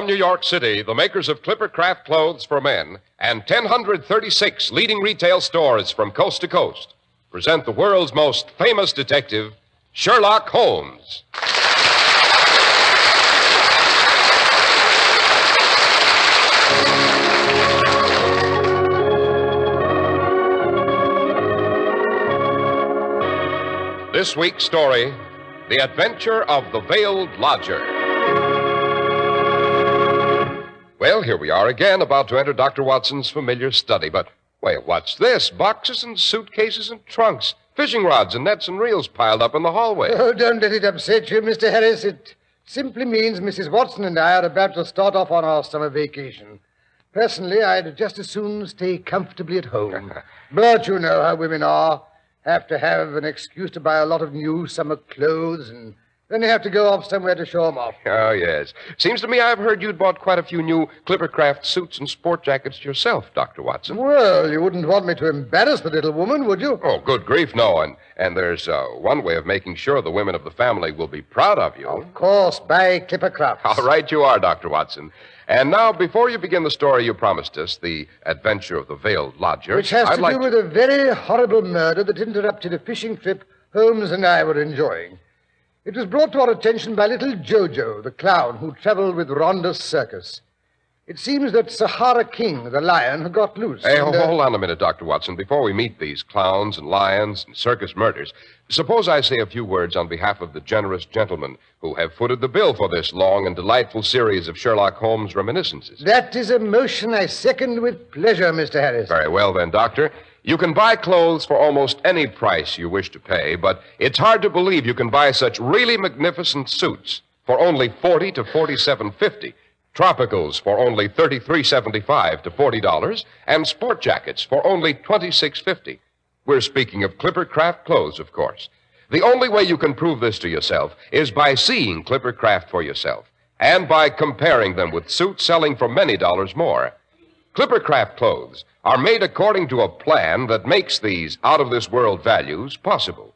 From New York City, the makers of Clipper Craft clothes for men and 1,036 leading retail stores from coast to coast present the world's most famous detective, Sherlock Holmes. This week's story, The Adventure of the Veiled Lodger. Well, here we are again, about to enter Dr. Watson's familiar study. But, wait, what's this? Boxes and suitcases and trunks. Fishing rods and nets and reels piled up in the hallway. Oh, don't let it upset you, Mr. Harris. It simply means Mrs. Watson and I are about to start off on our summer vacation. Personally, I'd just as soon stay comfortably at home. But you know how women are. Have to have an excuse to buy a lot of new summer clothes, and then you have to go off somewhere to show them off. Oh, yes. Seems to me I've heard you'd bought quite a few new Clippercraft suits and sport jackets yourself, Dr. Watson. Well, you wouldn't want me to embarrass the little woman, would you? Oh, good grief, no. And there's one way of making sure the women of the family will be proud of you. Of course, buy Clippercraft. All right, you are, Dr. Watson. And now, before you begin the story you promised us, The Adventure of the Veiled Lodger... Which has to do with a very horrible murder that interrupted a fishing trip Holmes and I were enjoying. It was brought to our attention by little Jojo, the clown who traveled with Rhonda's circus. It seems that Sahara King, the lion, had got loose. Hey, hold on a minute, Dr. Watson. Before we meet these clowns and lions and circus murders, suppose I say a few words on behalf of the generous gentlemen who have footed the bill for this long and delightful series of Sherlock Holmes reminiscences. That is a motion I second with pleasure, Mr. Harris. Very well, then, Doctor. You can buy clothes for almost any price you wish to pay, but it's hard to believe you can buy such really magnificent suits for only $40 to $47.50. Tropicals for only $33.75 to $40, and sport jackets for only $26.50. We're speaking of Clippercraft clothes, of course. The only way you can prove this to yourself is by seeing Clippercraft for yourself and by comparing them with suits selling for many dollars more. Clippercraft clothes are made according to a plan that makes these out-of-this-world values possible.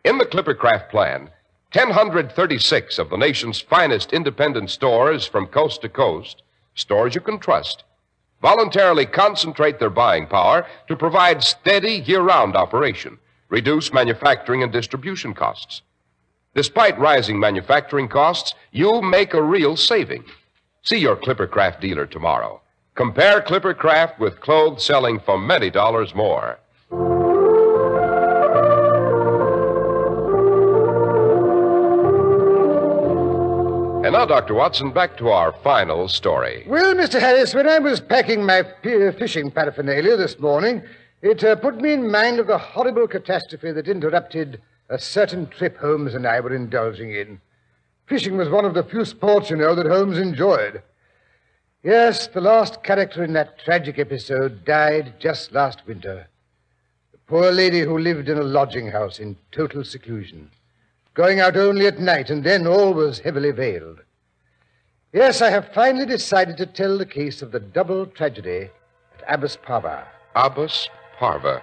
In the Clippercraft plan, 1,036 of the nation's finest independent stores from coast to coast, stores you can trust, voluntarily concentrate their buying power to provide steady year-round operation, reduce manufacturing and distribution costs. Despite rising manufacturing costs, you make a real saving. See your Clippercraft dealer tomorrow. Compare Clippercraft with clothes selling for many dollars more. And now, Dr. Watson, back to our final story. Well, Mr. Harris, when I was packing my fishing paraphernalia this morning, it put me in mind of the horrible catastrophe that interrupted a certain trip Holmes and I were indulging in. Fishing was one of the few sports, you know, that Holmes enjoyed. Yes, the last character in that tragic episode died just last winter. The poor lady who lived in a lodging house in total seclusion, going out only at night, and then always heavily veiled. Yes, I have finally decided to tell the case of the double tragedy at Abbas Parva. Abbas Parva.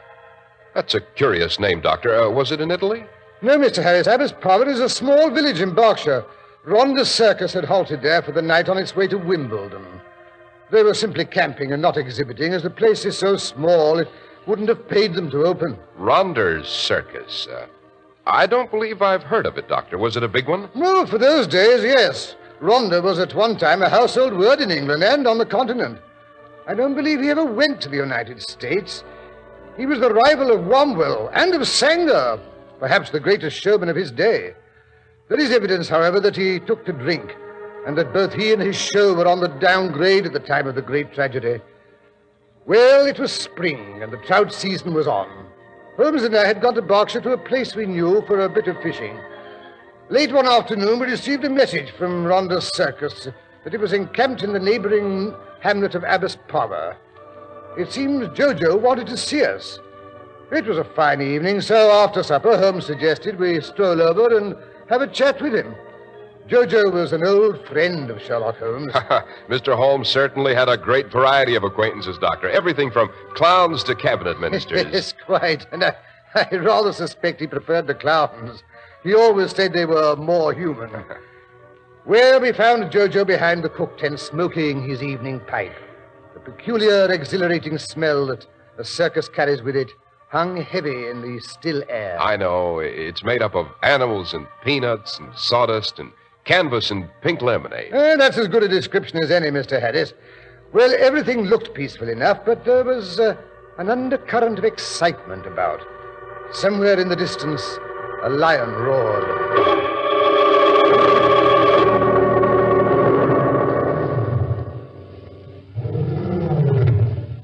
That's a curious name, Doctor. Was it in Italy? No, Mr. Harris. Abbas Parva is a small village in Berkshire. Rhonda's circus had halted there for the night on its way to Wimbledon. They were simply camping and not exhibiting, as the place is so small it wouldn't have paid them to open. Rhonda's circus. I don't believe I've heard of it, Doctor. Was it a big one? Well, for those days, yes. Rhonda was at one time a household word in England and on the continent. I don't believe he ever went to the United States. He was the rival of Womwell and of Sanger, perhaps the greatest showman of his day. There is evidence, however, that he took to drink, and that both he and his show were on the downgrade at the time of the great tragedy. Well, it was spring, and the trout season was on. Holmes and I had gone to Berkshire to a place we knew for a bit of fishing. Late one afternoon, we received a message from Rhonda's circus that it was encamped in the neighboring hamlet of Abbas Parva. It seems Jojo wanted to see us. It was a fine evening, so after supper, Holmes suggested we stroll over and have a chat with him. Jojo was an old friend of Sherlock Holmes. Mr. Holmes certainly had a great variety of acquaintances, Doctor. Everything from clowns to cabinet ministers. Yes, quite. And I rather suspect he preferred the clowns. He always said they were more human. where we found Jojo behind the cook tent smoking his evening pipe. The peculiar, exhilarating smell that a circus carries with it hung heavy in the still air. I know. It's made up of animals and peanuts and sawdust and canvas and pink lemonade. That's as good a description as any, Mr. Harris. Well, everything looked peaceful enough, but there was an undercurrent of excitement about. Somewhere in the distance, a lion roared.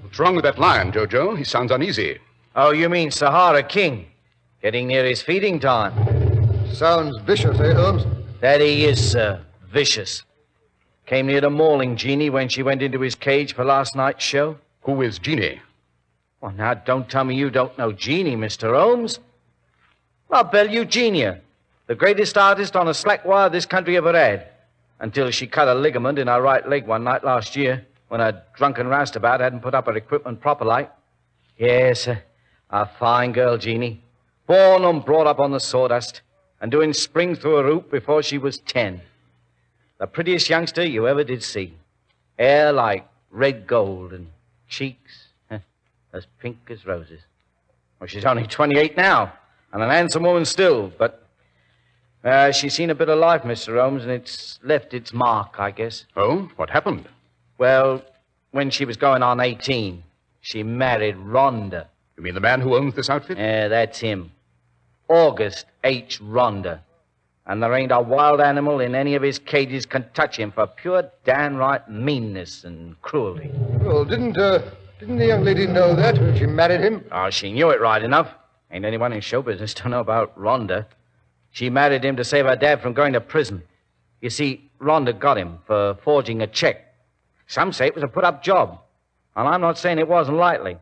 What's wrong with that lion, Jojo? He sounds uneasy. Oh, you mean Sahara King? Getting near his feeding time. Sounds vicious, eh, Holmes? That he is, sir. Vicious. Came near to mauling Jeannie when she went into his cage for last night's show. Who is Jeannie? Well, now, don't tell me you don't know Jeannie, Mr. Holmes. I'll bet Eugenia, the greatest artist on a slack wire this country ever had, until she cut a ligament in her right leg one night last year when a drunken roustabout hadn't put up her equipment proper like. Yes, a fine girl, Jeannie. Born and brought up on the sawdust and doing spring through a hoop before she was 10. The prettiest youngster you ever did see. Hair like red gold and cheeks as pink as roses. Well, she's only 28 now and an handsome woman still, but she's seen a bit of life, Mr. Holmes, and it's left its mark, I guess. Oh, what happened? Well, when she was going on 18, she married Rhonda. You mean the man who owns this outfit? Yeah, that's him. August H. Rhonda. And there ain't a wild animal in any of his cages can touch him for pure downright meanness and cruelty. Well, didn't the young lady know that when she married him? Oh, she knew it right enough. Ain't anyone in show business to know about Rhonda. She married him to save her dad from going to prison. You see, Rhonda got him for forging a check. Some say it was a put-up job. And I'm not saying it wasn't likely,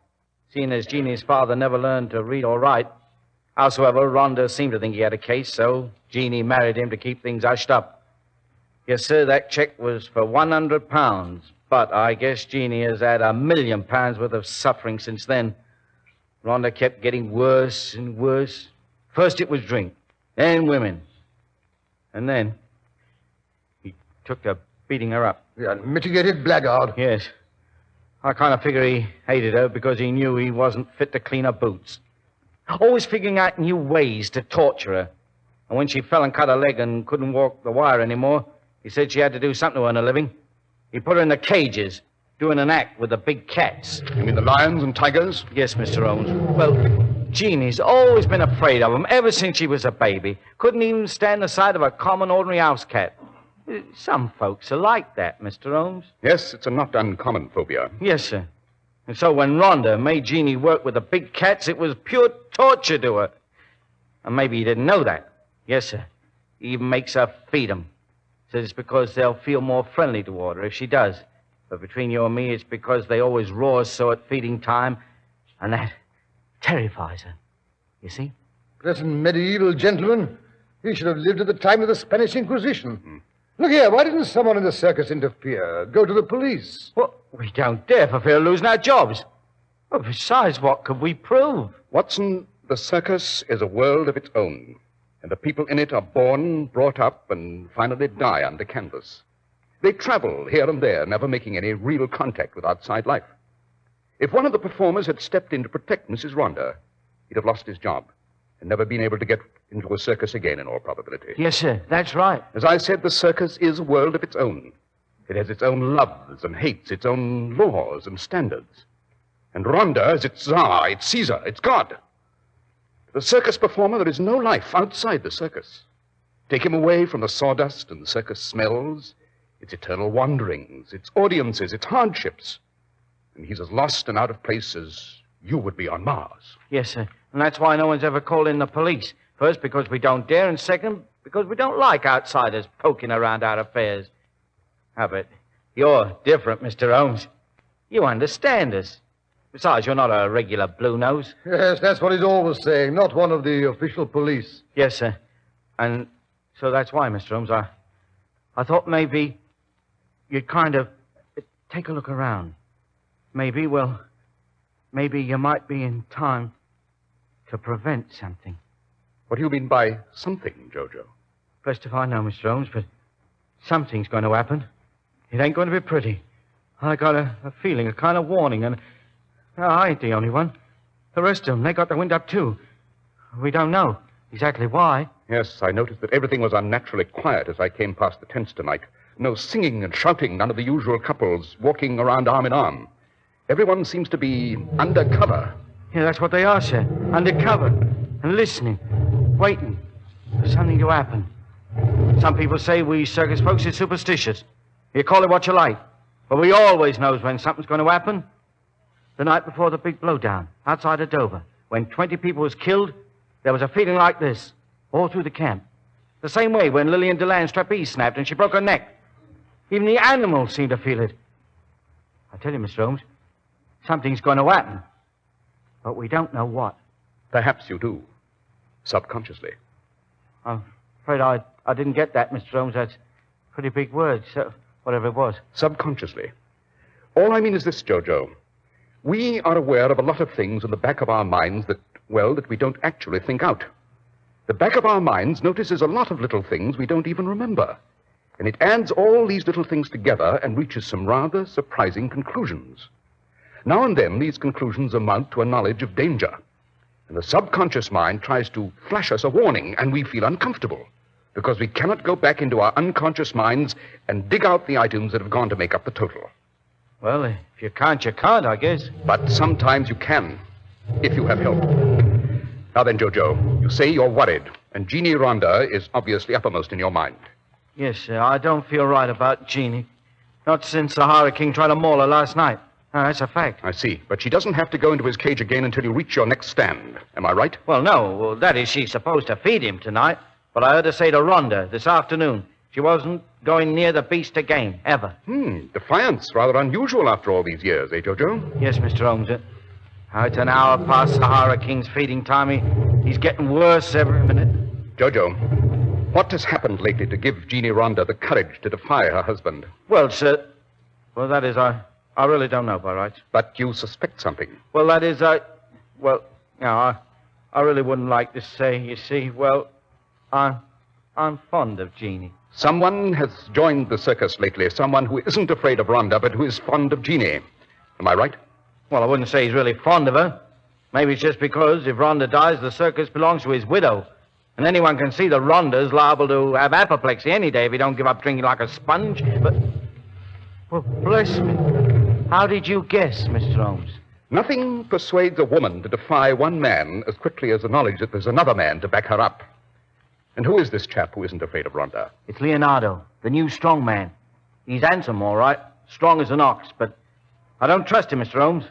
seeing as Jeannie's father never learned to read or write. Howsoever, Rhonda seemed to think he had a case, so Jeannie married him to keep things hushed up. Yes, sir, that check was for £100, but I guess Jeannie has had £1 million worth of suffering since then. Rhonda kept getting worse and worse. First it was drink, then women. And then he took to beating her up. The unmitigated blackguard. Yes. I kind of figure he hated her because he knew he wasn't fit to clean her boots. Always figuring out new ways to torture her. And when she fell and cut her leg and couldn't walk the wire anymore, he said she had to do something to earn a living. He put her in the cages, doing an act with the big cats. You mean the lions and tigers? Yes, Mr. Holmes. Well, Jeannie's always been afraid of them ever since she was a baby. Couldn't even stand the sight of a common, ordinary house cat. Some folks are like that, Mr. Holmes. Yes, it's a not uncommon phobia. Yes, sir. And so when Rhonda made Jeannie work with the big cats, it was pure torture to her. And maybe he didn't know that. Yes, sir. He even makes her feed them. Says it's because they'll feel more friendly toward her if she does. But between you and me, it's because they always roar so at feeding time, and that terrifies her. You see? Pleasant medieval gentleman. He should have lived at the time of the Spanish Inquisition. Look here, why didn't someone in the circus interfere? Go to the police. Well, we don't dare for fear of losing our jobs. Well, besides, what could we prove? Watson, the circus is a world of its own, and the people in it are born, brought up, and finally die under canvas. They travel here and there, never making any real contact with outside life. If one of the performers had stepped in to protect Mrs. Rhonda, he'd have lost his job and never been able to get into a circus again, in all probability. Yes, sir, that's right. As I said, the circus is a world of its own. It has its own loves and hates, its own laws and standards. And Rhonda is its czar, its Caesar, its god. To the circus performer, there is no life outside the circus. Take him away from the sawdust and the circus smells, its eternal wanderings, its audiences, its hardships, and he's as lost and out of place as you would be on Mars. Yes, sir. And that's why no one's ever called in the police. First, because we don't dare, and second, because we don't like outsiders poking around our affairs. Ah, but you're different, Mr. Holmes. You understand us. Besides, you're not a regular blue nose. Yes, that's what he's always saying, not one of the official police. Yes, sir. And so that's why, Mr. Holmes, I thought maybe you'd kind of take a look around. Maybe you might be in time to prevent something. What do you mean by something, Jojo? Best if I know, Mr. Holmes, but Something's going to happen. It ain't going to be pretty. I got a feeling, a kind of warning, and I ain't the only one. The rest of them, they got the wind up, too. We don't know exactly why. Yes, I noticed that everything was unnaturally quiet as I came past the tents tonight. No singing and shouting, none of the usual couples walking around arm in arm. Everyone seems to be under cover. Yeah, that's what they are, sir. Under cover and listening, waiting for something to happen. Some people say we circus folks is superstitious. You call it what you like. But we always knows when something's going to happen. The night before the big blowdown, outside of Dover, when 20 people was killed, there was a feeling like this, all through the camp. The same way when Lillian Deland's trapeze snapped and she broke her neck. Even the animals seemed to feel it. I tell you, Mr. Holmes, something's going to happen. But we don't know what. Perhaps you do. Subconsciously. I'm afraid I didn't get that, Mr. Holmes. That's pretty big words, so whatever it was. Subconsciously. All I mean is this, Jojo. We are aware of a lot of things in the back of our minds that we don't actually think out. The back of our minds notices a lot of little things we don't even remember. And it adds all these little things together and reaches some rather surprising conclusions. Now and then, these conclusions amount to a knowledge of danger. And the subconscious mind tries to flash us a warning, and we feel uncomfortable because we cannot go back into our unconscious minds and dig out the items that have gone to make up the total. Well, if you can't, you can't, I guess. But sometimes you can, if you have help. Now then, Jojo, you say you're worried, and Jeannie Rhonda is obviously uppermost in your mind. Yes, sir. I don't feel right about Jeannie. Not since Sahara King tried to maul her last night. No, that's a fact. I see. But she doesn't have to go into his cage again until you reach your next stand. Am I right? Well, no. Well, that is, she's supposed to feed him tonight. But I heard her say to Rhonda this afternoon she wasn't going near the beast again, ever. Defiance. Rather unusual after all these years, eh, Jojo? Yes, Mr. Holmes. It's an hour past Sahara King's feeding time. He's getting worse every minute. Jojo, what has happened lately to give Jeannie Rhonda the courage to defy her husband? Well, sir, that is, I really don't know, by rights. But you suspect something. Well, that is, I really wouldn't like to say, you see. Well, I'm fond of Jeannie. Someone has joined the circus lately, someone who isn't afraid of Rhonda, but who is fond of Jeannie. Am I right? Well, I wouldn't say he's really fond of her. Maybe it's just because if Rhonda dies, the circus belongs to his widow. And anyone can see that Rhonda's liable to have apoplexy any day if he don't give up drinking like a sponge. But, well, bless me. How did you guess, Mr. Holmes? Nothing persuades a woman to defy one man as quickly as the knowledge that there's another man to back her up. And who is this chap who isn't afraid of Rhonda? It's Leonardo, the new strong man. He's handsome, all right, strong as an ox, but I don't trust him, Mr. Holmes.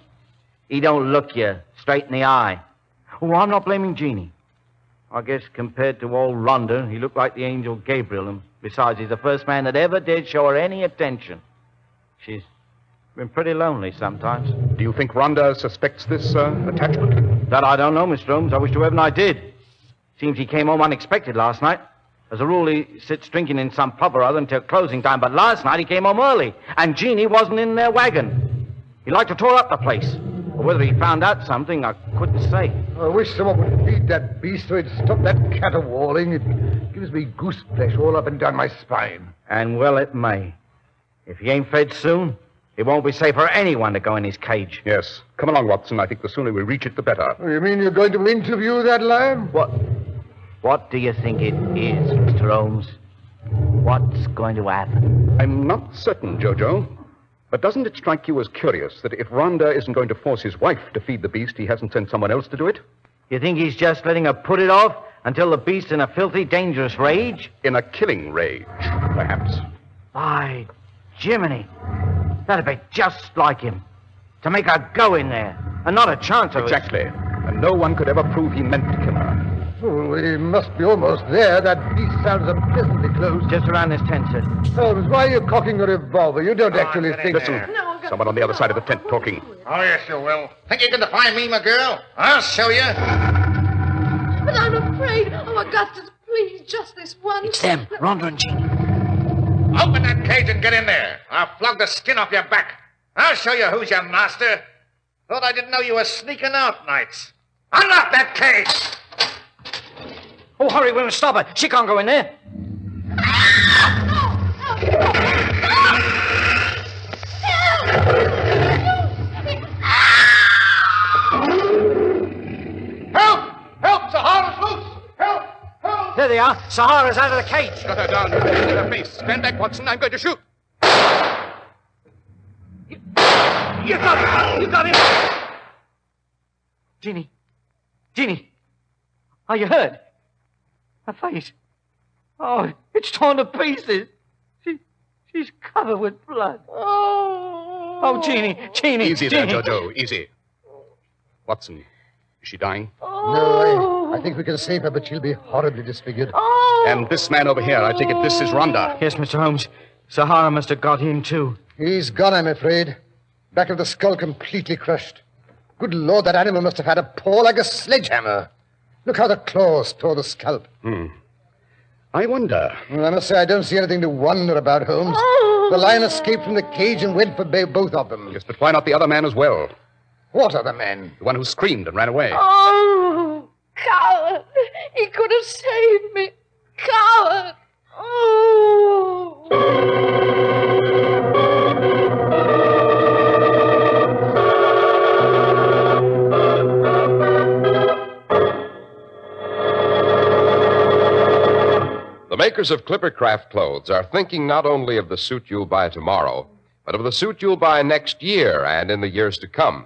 He don't look you straight in the eye. Oh, I'm not blaming Jeannie. I guess compared to old Rhonda, he looked like the angel Gabriel, and besides, he's the first man that ever did show her any attention. She's been pretty lonely sometimes. Do you think Rhonda suspects this attachment? That I don't know, Mr. Holmes. I wish to heaven I did. Seems he came home unexpected last night. As a rule, he sits drinking in some pub or other until closing time, but last night he came home early, and Jeannie wasn't in their wagon. He liked to tore up the place. But whether he found out something, I couldn't say. I wish someone would feed that beast so it'd stop that caterwauling. It gives me goose flesh all up and down my spine. And well it may. If he ain't fed soon, it won't be safe for anyone to go in his cage. Yes. Come along, Watson. I think the sooner we reach it, the better. Oh, you mean you're going to interview that lion? What do you think it is, Mr. Holmes? What's going to happen? I'm not certain, Jojo. But doesn't it strike you as curious that if Rhonda isn't going to force his wife to feed the beast, he hasn't sent someone else to do it? You think he's just letting her put it off until the beast's in a filthy, dangerous rage? In a killing rage, perhaps. By Jiminy. That'd be just like him. To make her go in there, and not a chance of it. Exactly. And no one could ever prove he meant to kill her. Oh, we must be almost there. That beast sounds unpleasantly close. Just around this tent, sir. Holmes, why are you cocking a revolver? You don't actually think... Listen, someone on the other side of the tent talking. Oh, yes, you will. Think you can defy me, my girl? I'll show you. But I'm afraid. Oh, Augustus, please, just this once. It's them, Rhonda and Jeannie. Open that cage and get in there. I'll flog the skin off your back. I'll show you who's your master. Thought I didn't know you were sneaking out nights. Unlock that cage! Oh, hurry, we must stop her. She can't go in there. There they are. Sahara's out of the cage. Got her down. In her face. Stand back, Watson. I'm going to shoot. You got him. You got him. Jeannie. Jeannie. Are you hurt? Her face. Oh, it's torn to pieces. She's covered with blood. Oh, Jeannie. Easy there, Jeannie. Jojo. Easy. Watson, is she dying? No, I think we can save her, but she'll be horribly disfigured. And this man over here, I take it this is Rhonda. Yes, Mr. Holmes. Sahara must have got him, too. He's gone, I'm afraid. Back of the skull completely crushed. Good Lord, that animal must have had a paw like a sledgehammer. Look how the claws tore the scalp. I wonder. Well, I must say I don't see anything to wonder about, Holmes. The lion escaped from the cage and went for both of them. Yes, but why not the other man as well? What other man? The one who screamed and ran away. Oh, coward. He could have saved me. Coward. Oh. The makers of Clippercraft clothes are thinking not only of the suit you'll buy tomorrow, but of the suit you'll buy next year and in the years to come.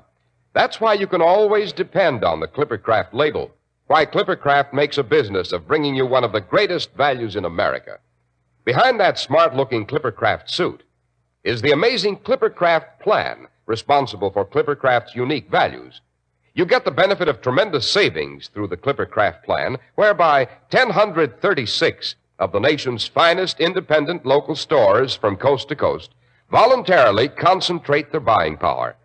That's why you can always depend on the Clippercraft label. Why Clippercraft makes a business of bringing you one of the greatest values in America. Behind that smart-looking Clippercraft suit is the amazing Clippercraft plan, responsible for Clippercraft's unique values. You get the benefit of tremendous savings through the Clippercraft plan, whereby 1,036 of the nation's finest independent local stores from coast to coast voluntarily concentrate their buying power.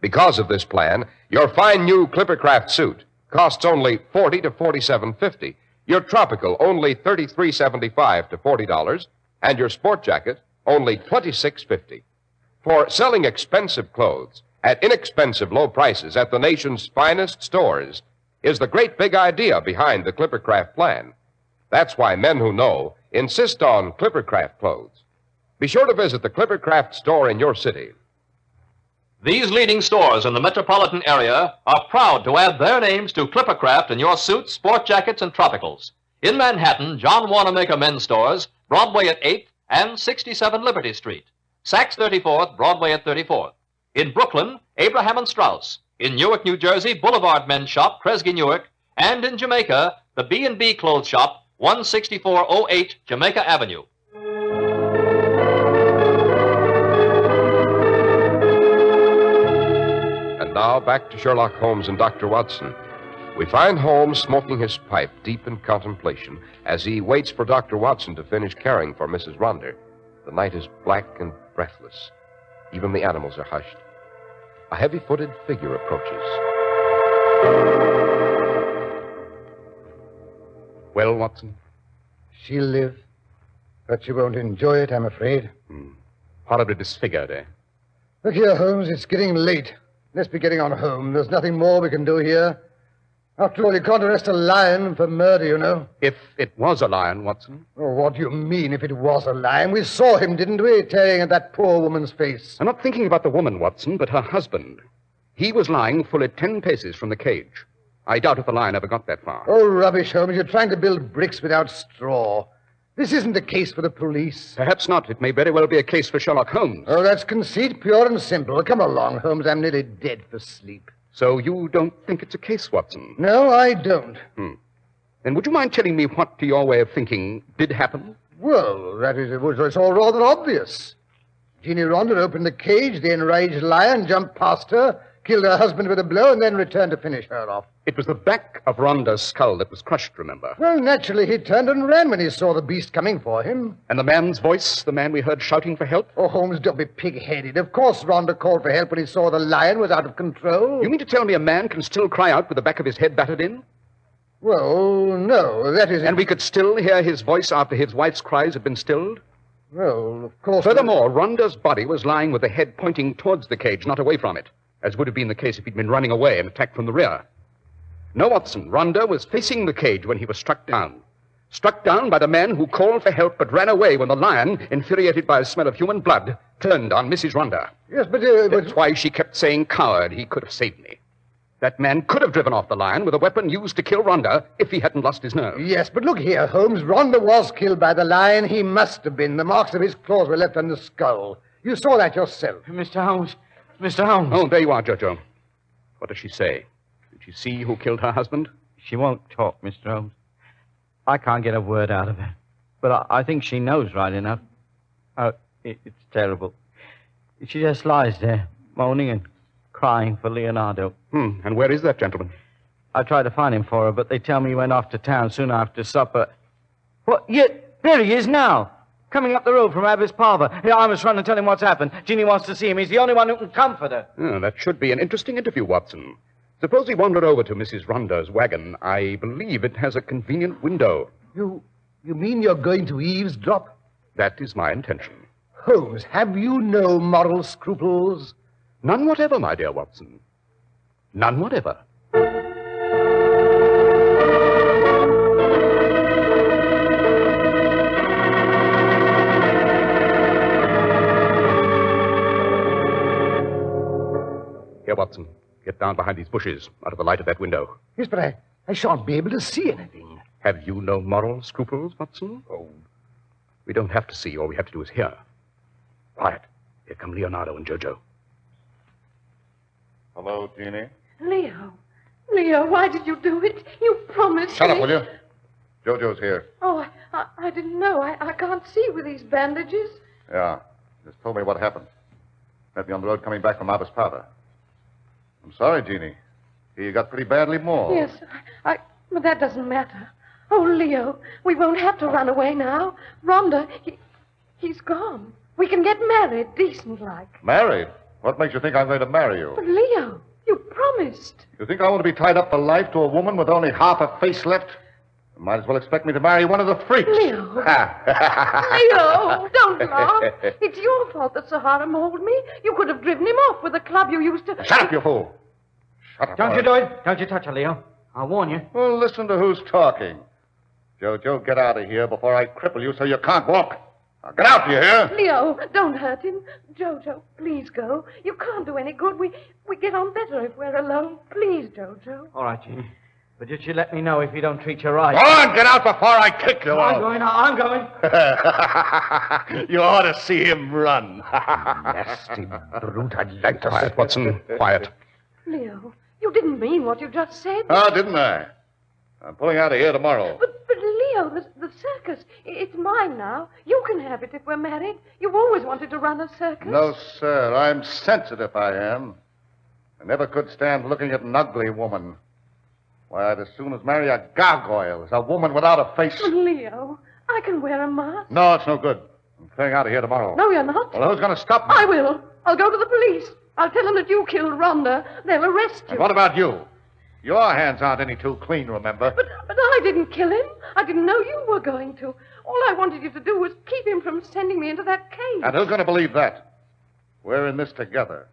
Because of this plan, your fine new Clippercraft suit costs only $40 to $47.50, your tropical only $33.75 to $40, and your sport jacket only $26.50. For selling expensive clothes at inexpensive low prices at the nation's finest stores is the great big idea behind the Clippercraft plan. That's why men who know insist on Clippercraft clothes. Be sure to visit the Clippercraft store in your city. These leading stores in the metropolitan area are proud to add their names to Clippercraft in your suits, sport jackets, and tropicals. In Manhattan, John Wanamaker Men's Stores, Broadway at 8th and 67 Liberty Street. Saks 34th, Broadway at 34th. In Brooklyn, Abraham and Strauss. In Newark, New Jersey, Boulevard Men's Shop, Kresge Newark. And in Jamaica, the B&B Clothes Shop, 16408 Jamaica Avenue. And now back to Sherlock Holmes and Dr. Watson. We find Holmes smoking his pipe deep in contemplation as he waits for Dr. Watson to finish caring for Mrs. Rhonda. The night is black and breathless. Even the animals are hushed. A heavy-footed figure approaches. Well, Watson? She'll live, but she won't enjoy it, I'm afraid. Horribly disfigured, eh? Look here, Holmes, it's getting late. Let's be getting on home. There's nothing more we can do here. After all, you can't arrest a lion for murder, you know. If it was a lion, Watson. Oh, what do you mean, if it was a lion? We saw him, didn't we, tearing at that poor woman's face. I'm not thinking about the woman, Watson, but her husband. He was lying fully 10 paces from the cage. I doubt if the lion ever got that far. Oh, rubbish, Holmes. You're trying to build bricks without straw. This isn't a case for the police. Perhaps not. It may very well be a case for Sherlock Holmes. Oh, that's conceit, pure and simple. Come along, Holmes. I'm nearly dead for sleep. So you don't think it's a case, Watson? No, I don't. Then would you mind telling me what, to your way of thinking, did happen? Well, it's all rather obvious. Jeannie Rhonda opened the cage, the enraged lion jumped past her, killed her husband with a blow, and then returned to finish her off. It was the back of Rhonda's skull that was crushed, remember? Well, naturally, he turned and ran when he saw the beast coming for him. And the man's voice, the man we heard shouting for help? Oh, Holmes, don't be pig-headed. Of course Rhonda called for help when he saw the lion was out of control. You mean to tell me a man can still cry out with the back of his head battered in? Well, no, that is... And we could still hear his voice after his wife's cries had been stilled? Well, of course... Furthermore, Rhonda's body was lying with the head pointing towards the cage, not away from it, as would have been the case if he'd been running away and attacked from the rear. No, Watson, Rhonda was facing the cage when he was struck down. Struck down by the man who called for help but ran away when the lion, infuriated by the smell of human blood, turned on Mrs. Rhonda. Yes, but... That's why she kept saying, coward, he could have saved me. That man could have driven off the lion with a weapon used to kill Rhonda if he hadn't lost his nerve. Yes, but look here, Holmes. Rhonda was killed by the lion. He must have been. The marks of his claws were left on the skull. You saw that yourself. Mr. Holmes. Mr. Holmes. Oh, there you are, Jojo. What does she say? Did she see who killed her husband? She won't talk, Mr. Holmes. I can't get a word out of her. But I think she knows right enough. Oh, it's terrible. She just lies there, moaning and crying for Leonardo. And where is that gentleman? I tried to find him for her, but they tell me he went off to town soon after supper. What? Yet, there he is now, coming up the road from Abbot's Parlour. Yeah, I must run and tell him what's happened. Jeannie wants to see him. He's the only one who can comfort her. Oh, that should be an interesting interview, Watson. Suppose he wandered over to Mrs. Rhonda's wagon. I believe it has a convenient window. You mean you're going to eavesdrop? That is my intention. Holmes, have you no moral scruples? None whatever, my dear Watson. None whatever. Here, Watson. Get down behind these bushes, out of the light of that window. Yes, but I shan't be able to see anything. Have you no moral scruples, Watson? Oh, we don't have to see. All we have to do is hear. Quiet. Here come Leonardo and Jojo. Hello, Jeannie. Leo, why did you do it? You promised Shut me. up, will you? Jojo's here. Oh, I didn't know. I can't see with these bandages. Yeah. Just told me what happened. Met me on the road coming back from Abbot's Parlour. I'm sorry, Jeannie. You got pretty badly mauled. Yes, but that doesn't matter. Oh, Leo, we won't have to run away now. Rhonda, he's gone. We can get married, decent-like. Married? What makes you think I'm going to marry you? But, Leo, you promised. You think I want to be tied up for life to a woman with only half a face left? You might as well expect me to marry one of the freaks. Leo. Leo, don't laugh. It's your fault that Sahara mauled me. You could have driven him off with the club you used to... Shut up, you fool. Shut up. Don't you do it. Don't you touch her, Leo. I'll warn you. Well, listen to who's talking. Jojo, get out of here before I cripple you so you can't walk. Now, get out, do you hear? Leo, don't hurt him. Jojo, please go. You can't do any good. We get on better if we're alone. Please, Jojo. All right, Jeannie. But just you let me know if he don't treat you right. Go on, get out before I kick you out. I'm going. You ought to see him run. Nasty brute. I'd like to... Quiet, Watson. Quiet. Leo, you didn't mean what you just said. Oh, didn't I? I'm pulling out of here tomorrow. But Leo, the circus, it's mine now. You can have it if we're married. You've always wanted to run a circus. No, sir. I'm sensitive, I am. I never could stand looking at an ugly woman. Why, I'd as soon as marry a gargoyle as a woman without a face. Leo, I can wear a mask. No, it's no good. I'm clearing out of here tomorrow. No, you're not. Well, who's going to stop me? I will. I'll go to the police. I'll tell them that you killed Rhonda. They'll arrest you. And what about you? Your hands aren't any too clean, remember? But I didn't kill him. I didn't know you were going to. All I wanted you to do was keep him from sending me into that cage. And who's going to believe that? We're in this together.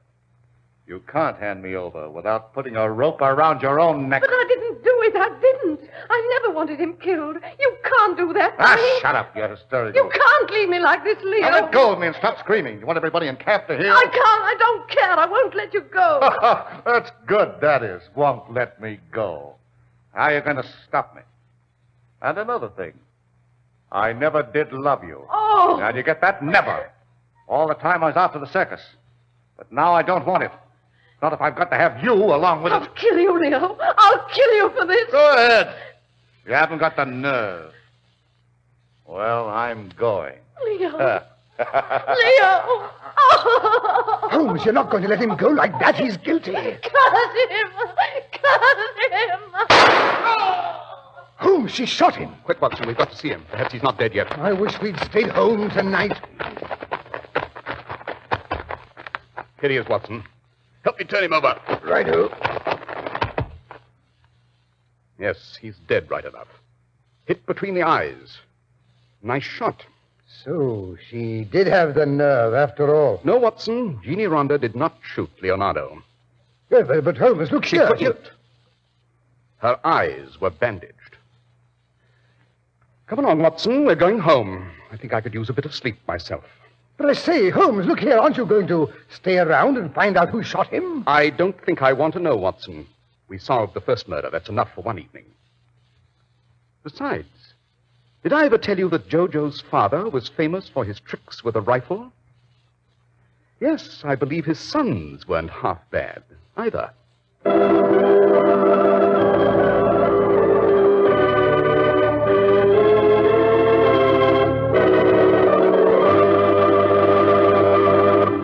You can't hand me over without putting a rope around your own neck. But I didn't do it. I didn't. I never wanted him killed. You can't do that to me. Shut up, you're hysterical. You can't leave me like this, Leo. Now let go of me and stop screaming. You want everybody in camp to hear? I can't. I don't care. I won't let you go. That's good, that is. Won't let me go. How are you going to stop me? And another thing. I never did love you. Oh. Now, do you get that? Never. All the time I was after the circus. But now I don't want it. Not if I've got to have you along with I'll it. kill you, Leo. I'll kill you for this. Go ahead. You haven't got the nerve. Well, I'm going. Leo. Leo. Oh. Holmes, you're not going to let him go like that. He's guilty. Curse him. Curse him. Holmes, she shot him. Quick, Watson. We've got to see him. Perhaps he's not dead yet. I wish we'd stayed home tonight. Here he is, Watson. Help me turn him over. Righto. Yes, he's dead right enough. Hit between the eyes. Nice shot. So, she did have the nerve after all. No, Watson. Jeannie Rhonda did not shoot Leonardo. But Holmes, look She here. couldn't. Her eyes were bandaged. Come along, Watson. We're going home. I think I could use a bit of sleep myself. But I say, Holmes, look here. Aren't you going to stay around and find out who shot him? I don't think I want to know, Watson. We solved the first murder. That's enough for one evening. Besides, did I ever tell you that Jojo's father was famous for his tricks with a rifle? Yes, I believe his sons weren't half bad either.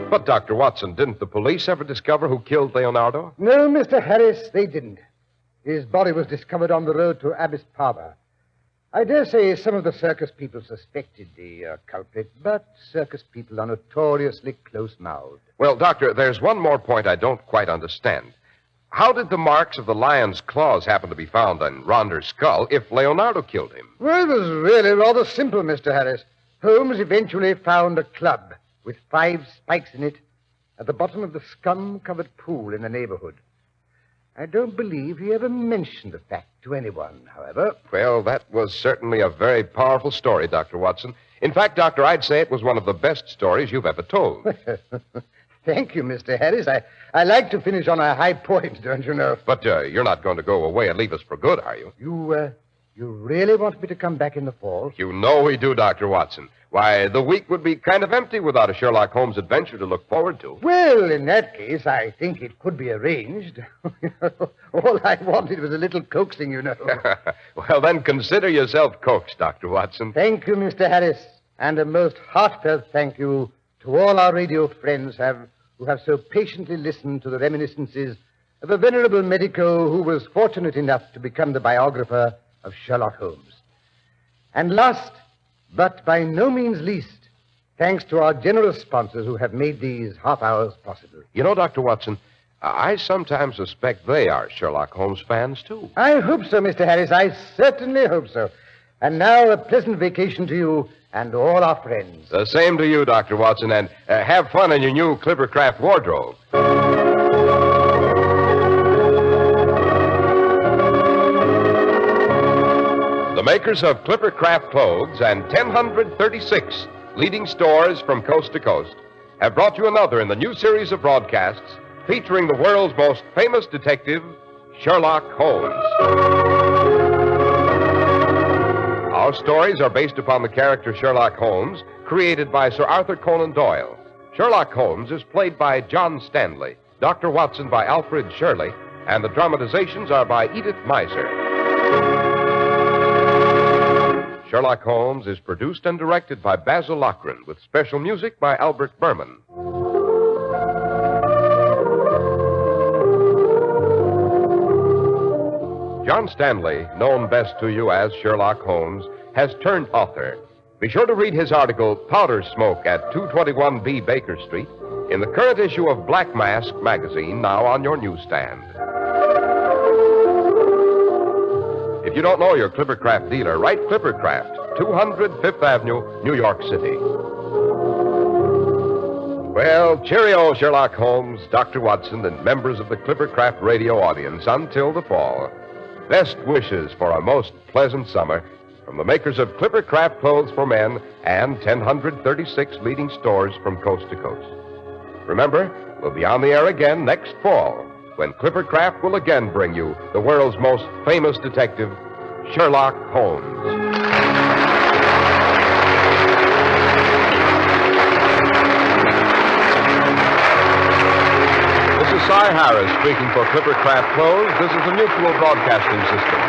But, Dr. Watson, didn't the police ever discover who killed Leonardo? No, Mr. Harris, they didn't. His body was discovered on the road to Abbas Parva. I dare say some of the circus people suspected the culprit, but circus people are notoriously close-mouthed. Well, Doctor, there's one more point I don't quite understand. How did the marks of the lion's claws happen to be found on Ronder's skull if Leonardo killed him? Well, it was really rather simple, Mr. Harris. Holmes eventually found a club with 5 spikes in it at the bottom of the scum-covered pool in the neighborhood. I don't believe he ever mentioned the fact to anyone, however. Well, that was certainly a very powerful story, Dr. Watson. In fact, Doctor, I'd say it was one of the best stories you've ever told. Thank you, Mr. Harris. I like to finish on a high point, don't you know? But you're not going to go away and leave us for good, are you? You really want me to come back in the fall? You know we do, Dr. Watson. Why, the week would be kind of empty without a Sherlock Holmes adventure to look forward to. Well, in that case, I think it could be arranged. All I wanted was a little coaxing, you know. Well, then consider yourself coaxed, Dr. Watson. Thank you, Mr. Harris. And a most heartfelt thank you to all our radio friends who have so patiently listened to the reminiscences of a venerable medico who was fortunate enough to become the biographer of Sherlock Holmes. And last, but by no means least, thanks to our generous sponsors who have made these half hours possible. You know, Dr. Watson, I sometimes suspect they are Sherlock Holmes fans, too. I hope so, Mr. Harris. I certainly hope so. And now a pleasant vacation to you and all our friends. The same to you, Dr. Watson, and have fun in your new Clippercraft wardrobe. The makers of Clippercraft clothes and 1,036 leading stores from coast to coast have brought you another in the new series of broadcasts featuring the world's most famous detective, Sherlock Holmes. Our stories are based upon the character Sherlock Holmes, created by Sir Arthur Conan Doyle. Sherlock Holmes is played by John Stanley, Dr. Watson by Alfred Shirley, and the dramatizations are by Edith Meiser. Sherlock Holmes is produced and directed by Basil Lochran, with special music by Albert Berman. John Stanley, known best to you as Sherlock Holmes, has turned author. Be sure to read his article, Powder Smoke, at 221B Baker Street, in the current issue of Black Mask magazine, now on your newsstand. If you don't know your Clippercraft dealer, write Clippercraft, 200 Fifth Avenue, New York City. Well, cheerio, Sherlock Holmes, Dr. Watson, and members of the Clippercraft radio audience until the fall. Best wishes for a most pleasant summer from the makers of Clippercraft clothes for men and 1,036 leading stores from coast to coast. Remember, we'll be on the air again next fall, when Clippercraft will again bring you the world's most famous detective, Sherlock Holmes. This is Cy Harris speaking for Clippercraft Clothes. This is a mutual broadcasting system.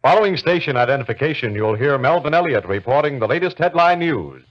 Following station identification, you'll hear Melvin Elliott reporting the latest headline news.